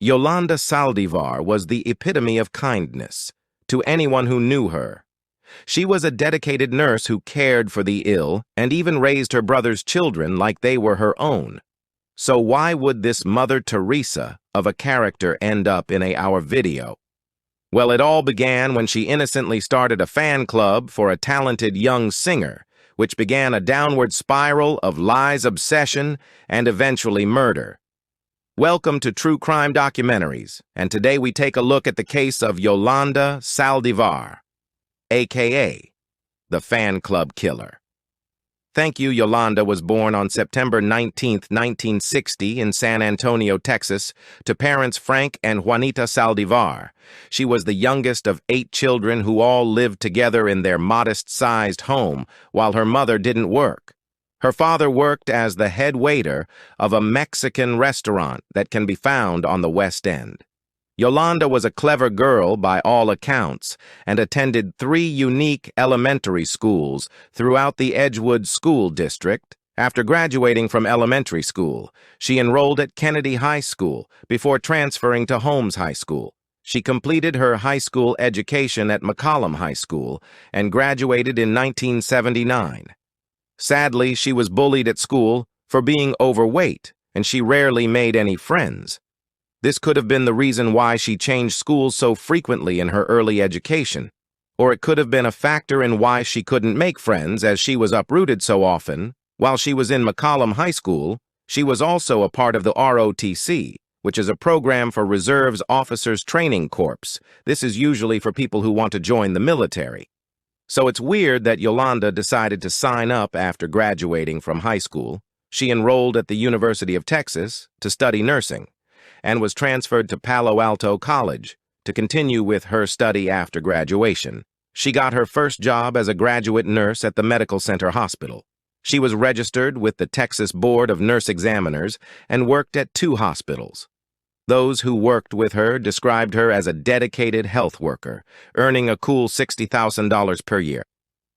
Yolanda Saldivar was the epitome of kindness to anyone who knew her. She was a dedicated nurse who cared for the ill and even raised her brother's children like they were her own. So why would this Mother Teresa of a character end up in our video? Well, it all began when she innocently started a fan club for a talented young singer, which began a downward spiral of lies, obsession, and eventually murder. Welcome to True Crime Documentaries, and today we take a look at the case of Yolanda Saldivar, a.k.a. the fan club killer. Thank you. Yolanda was born on September 19, 1960 in San Antonio, Texas, to parents Frank and Juanita Saldivar. She was the youngest of 8 children who all lived together in their modest-sized home while her mother didn't work. Her father worked as the head waiter of a Mexican restaurant that can be found on the West End. Yolanda was a clever girl by all accounts and attended 3 unique elementary schools throughout the Edgewood School District. After graduating from elementary school, she enrolled at Kennedy High School before transferring to Holmes High School. She completed her high school education at McCollum High School and graduated in 1979. Sadly, she was bullied at school for being overweight, and she rarely made any friends. This could have been the reason why she changed schools so frequently in her early education, or it could have been a factor in why she couldn't make friends as she was uprooted so often. While she was in McCollum High School, she was also a part of the ROTC, which is a program for Reserves Officers Training Corps. This is usually for people who want to join the military. So it's weird that Yolanda decided to sign up after graduating from high school. She enrolled at the University of Texas to study nursing and was transferred to Palo Alto College to continue with her study after graduation. She got her first job as a graduate nurse at the Medical Center Hospital. She was registered with the Texas Board of Nurse Examiners and worked at 2 hospitals. Those who worked with her described her as a dedicated health worker, earning a cool $60,000 per year.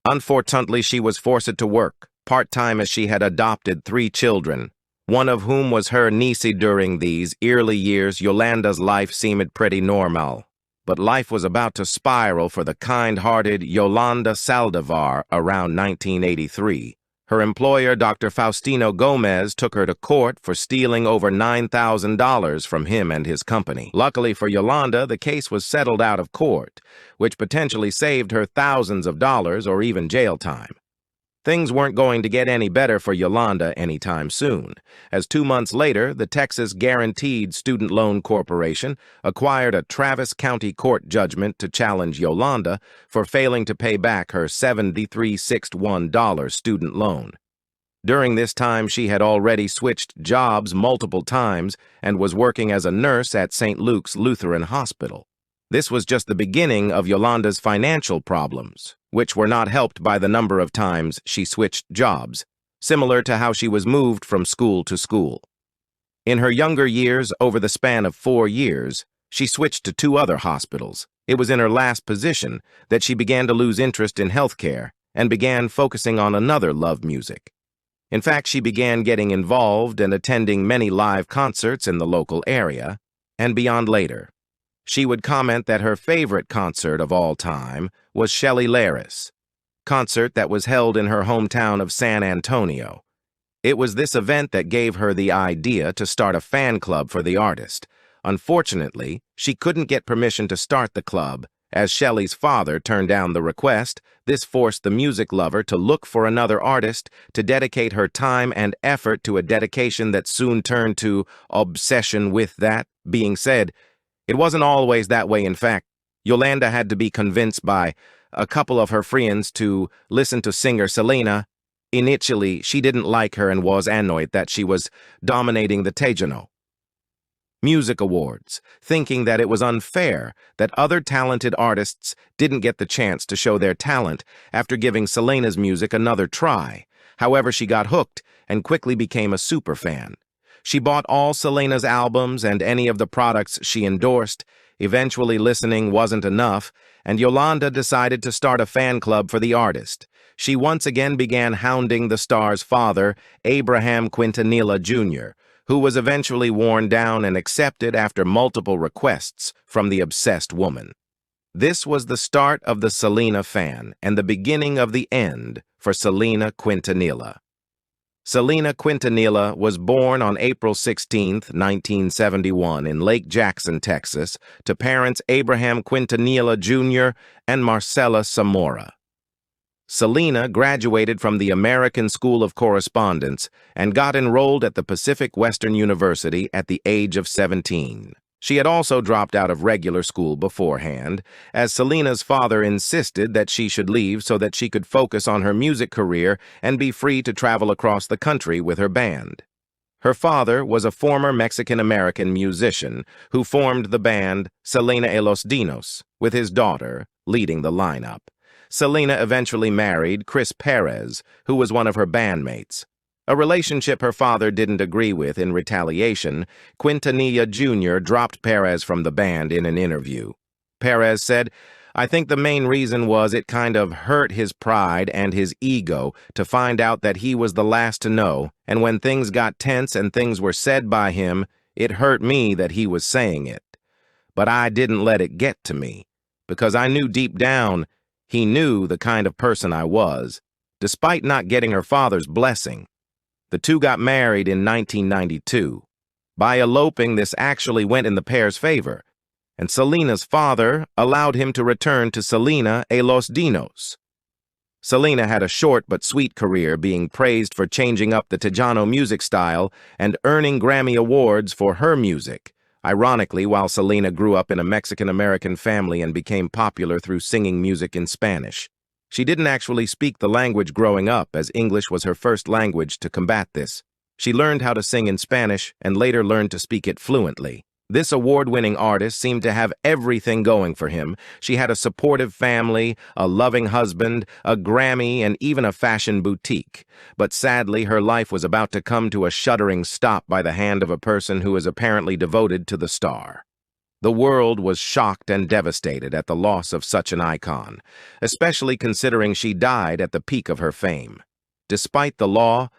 Unfortunately, she was forced to work part-time as she had adopted 3 children, one of whom was her niece. During these early years, Yolanda's life seemed pretty normal. But life was about to spiral for the kind-hearted Yolanda Saldivar around 1983. Her employer, Dr. Faustino Gomez, took her to court for stealing over $9,000 from him and his company. Luckily for Yolanda, the case was settled out of court, which potentially saved her thousands of dollars or even jail time. Things weren't going to get any better for Yolanda anytime soon, as 2 months later, the Texas Guaranteed Student Loan Corporation acquired a Travis County court judgment to challenge Yolanda for failing to pay back her $73,661 student loan. During this time, she had already switched jobs multiple times and was working as a nurse at St. Luke's Lutheran Hospital. This was just the beginning of Yolanda's financial problems, which were not helped by the number of times she switched jobs, similar to how she was moved from school to school. In her younger years, over the span of 4 years, she switched to 2 other hospitals. It was in her last position that she began to lose interest in healthcare and began focusing on another love, music. In fact, she began getting involved and attending many live concerts in the local area and beyond later. She would comment that her favorite concert of all time was Shelly Laris, concert that was held in her hometown of San Antonio. It was this event that gave her the idea to start a fan club for the artist. Unfortunately, she couldn't get permission to start the club, as Shelly's father turned down the request. This forced the music lover to look for another artist to dedicate her time and effort to, a dedication that soon turned to obsession. With that being said, it wasn't always that way. In fact, Yolanda had to be convinced by a couple of her friends to listen to singer Selena. Initially, she didn't like her and was annoyed that she was dominating the Tejano Music Awards, thinking that it was unfair that other talented artists didn't get the chance to show their talent after giving Selena's music another try. However, she got hooked and quickly became a superfan. She bought all Selena's albums and any of the products she endorsed. Eventually, listening wasn't enough, and Yolanda decided to start a fan club for the artist. She once again began hounding the star's father, Abraham Quintanilla Jr., who was eventually worn down and accepted after multiple requests from the obsessed woman. This was the start of the Selena fan and the beginning of the end for Selena Quintanilla. Selena Quintanilla was born on April 16, 1971 in Lake Jackson, Texas, to parents Abraham Quintanilla Jr. and Marcela Zamora. Selena graduated from the American School of Correspondence and got enrolled at the Pacific Western University at the age of 17. She had also dropped out of regular school beforehand, as Selena's father insisted that she should leave so that she could focus on her music career and be free to travel across the country with her band. Her father was a former Mexican-American musician who formed the band Selena y los Dinos, with his daughter leading the lineup. Selena eventually married Chris Perez, who was one of her bandmates. A relationship her father didn't agree with. In retaliation, Quintanilla Jr. dropped Perez from the band in an interview. Perez said, "I think the main reason was it kind of hurt his pride and his ego to find out that he was the last to know, and when things got tense and things were said by him, it hurt me that he was saying it. But I didn't let it get to me, because I knew deep down he knew the kind of person I was, despite not getting her father's blessing." The two got married in 1992. By eloping, this actually went in the pair's favor, and Selena's father allowed him to return to Selena y los Dinos. Selena had a short but sweet career, being praised for changing up the Tejano music style and earning Grammy Awards for her music. Ironically, while Selena grew up in a Mexican-American family and became popular through singing music in Spanish. She didn't actually speak the language growing up, as English was her first language. To combat this, she learned how to sing in Spanish and later learned to speak it fluently. This award-winning artist seemed to have everything going for him. She had a supportive family, a loving husband, a Grammy, and even a fashion boutique. But sadly, her life was about to come to a shuddering stop by the hand of a person who is apparently devoted to the star. The world was shocked and devastated at the loss of such an icon, especially considering she died at the peak of her fame. Despite the law,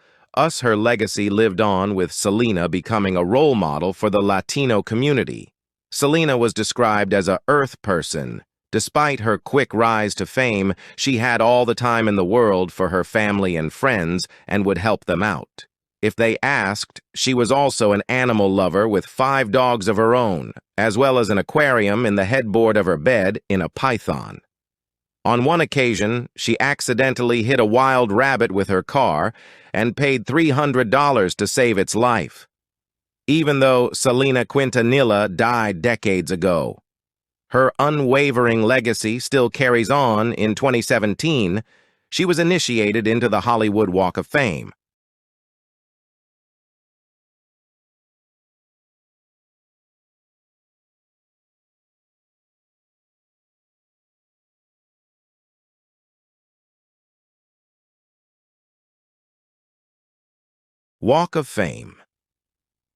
her legacy lived on, with Selena becoming a role model for the Latino community. Selena was described as a earth person. Despite her quick rise to fame, she had all the time in the world for her family and friends and would help them out. If they asked, she was also an animal lover with 5 dogs of her own, as well as an aquarium in the headboard of her bed in a python. On one occasion, she accidentally hit a wild rabbit with her car and paid $300 to save its life. Even though Selena Quintanilla died decades ago, her unwavering legacy still carries on. In 2017, she was initiated into the Hollywood Walk of Fame. Walk of Fame.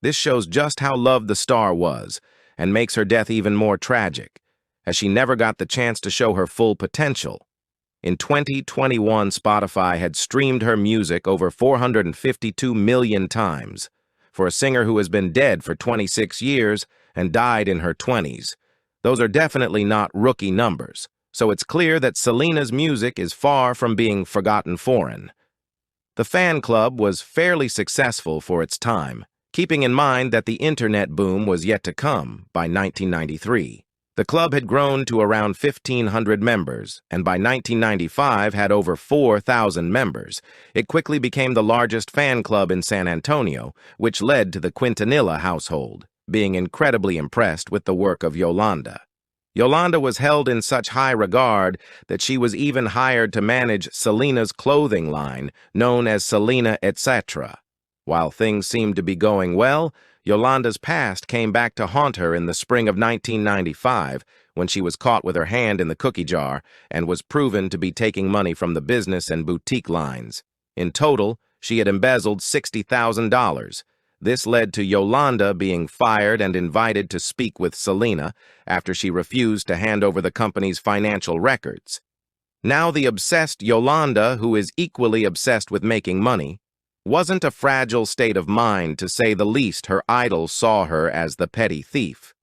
This shows just how loved the star was and makes her death even more tragic, as she never got the chance to show her full potential. In 2021, Spotify had streamed her music over 452 million times. For a singer who has been dead for 26 years and died in her 20s, those are definitely not rookie numbers, so it's clear that Selena's music is far from being forgotten foreign. The fan club was fairly successful for its time, keeping in mind that the internet boom was yet to come by 1993. The club had grown to around 1,500 members, and by 1995 had over 4,000 members. It quickly became the largest fan club in San Antonio, which led to the Quintanilla household being incredibly impressed with the work of Yolanda. Yolanda was held in such high regard that she was even hired to manage Selena's clothing line, known as Selena Etc. While things seemed to be going well, Yolanda's past came back to haunt her in the spring of 1995, when she was caught with her hand in the cookie jar and was proven to be taking money from the business and boutique lines. In total, she had embezzled $60,000. This led to Yolanda being fired and invited to speak with Selena after she refused to hand over the company's financial records. Now the obsessed Yolanda, who is equally obsessed with making money, wasn't a fragile state of mind, to say the least. Her idol saw her as the petty thief.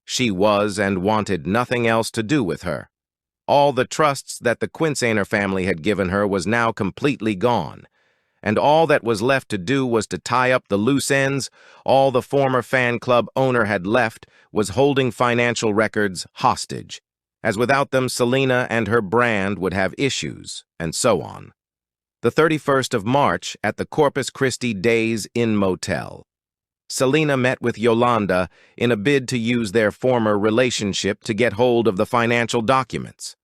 She was and wanted nothing else to do with her. All the trusts that the Quintanilla family had given her was now completely gone, and all that was left to do was to tie up the loose ends. All the former fan club owner had left was holding financial records hostage, as without them Selena and her brand would have issues, and so on. The 31st of March, at the Corpus Christi Days Inn Motel, Selena met with Yolanda in a bid to use their former relationship to get hold of the financial documents.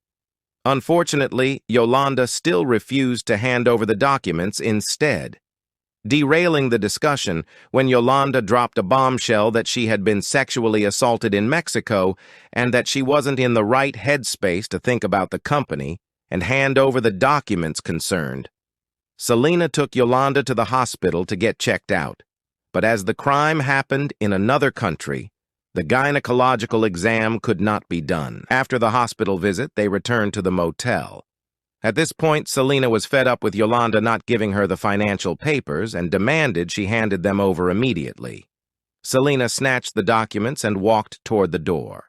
Unfortunately, Yolanda still refused to hand over the documents instead, derailing the discussion when Yolanda dropped a bombshell that she had been sexually assaulted in Mexico and that she wasn't in the right headspace to think about the company and hand over the documents concerned. Selena took Yolanda to the hospital to get checked out, but as the crime happened in another country, the gynecological exam could not be done. After the hospital visit, they returned to the motel. At this point, Selena was fed up with Yolanda not giving her the financial papers and demanded she handed them over immediately. Selena snatched the documents and walked toward the door.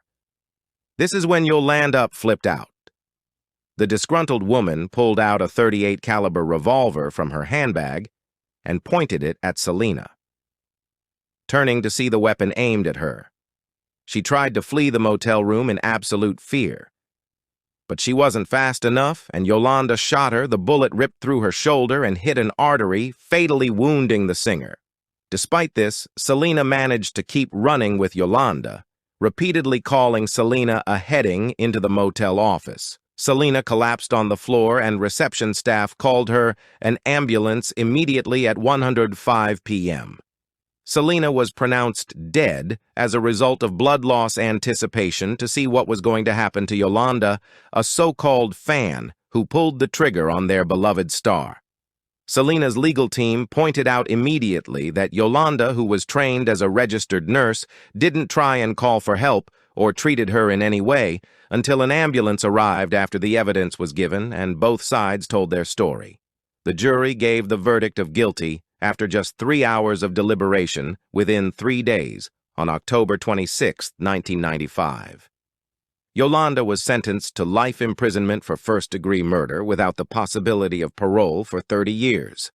This is when Yolanda flipped out. The disgruntled woman pulled out a .38 caliber revolver from her handbag and pointed it at Selena. Turning to see the weapon aimed at her, she tried to flee the motel room in absolute fear. But she wasn't fast enough, and Yolanda shot her. The bullet ripped through her shoulder and hit an artery, fatally wounding the singer. Despite this, Selena managed to keep running with Yolanda, repeatedly calling Selena a heading into the motel office. Selena collapsed on the floor, and reception staff called her an ambulance immediately at 1:05 p.m. Selena was pronounced dead as a result of blood loss. Anticipation to see what was going to happen to Yolanda, a so-called fan who pulled the trigger on their beloved star. Selena's legal team pointed out immediately that Yolanda, who was trained as a registered nurse, didn't try and call for help or treated her in any way until an ambulance arrived after the evidence was given and both sides told their story. The jury gave the verdict of guilty after just 3 hours of deliberation within 3 days on October 26, 1995. Yolanda was sentenced to life imprisonment for first-degree murder without the possibility of parole for 30 years.